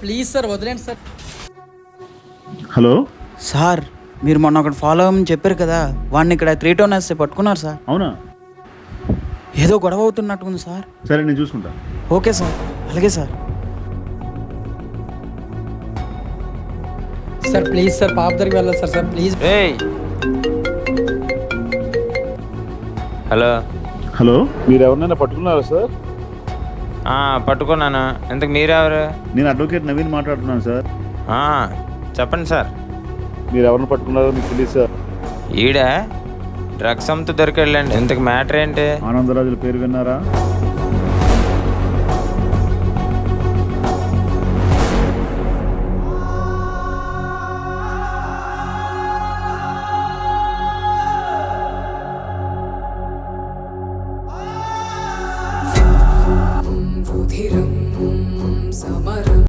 Please sir వదిలేండి sir. Hello sir మీరు మొన్న ఒకటి ఫాలో అవ్వమని చెప్పారు కదా, వాడిని ఇక్కడ 3 టౌన్ వేస్తే పట్టుకున్నారు సార్. అవునా? ఏదో గొడవ అవుతున్నట్టుంది సార్. సరే నేను చూసుకుంటా. ఓకే సార్, అలాగే సార్. సార్ ప్లీజ్ సార్ పాప దగ్గరికి వెళ్ళాలి సార్. Sir please. ఏయ్ హలో. హలో, మీరు ఎవరినైనా పట్టుకున్నారా సార్? పట్టుకున్నాను. ఎందుకు మీరెవరు? నేను అడ్వకేట్ నవీన్ మాట్లాడుతున్నాను సార్. చెప్పండి సార్. మీరు ఎవరిని పట్టుకున్నారో మీకు తెలియదు సార్. ఈడ డ్రగ్స్ అమ్ముతూ దొరికెళ్ళండి. ఇంతకు మ్యాటర్ ఏంటి? ఆనందరాజుల పేరు విన్నారా?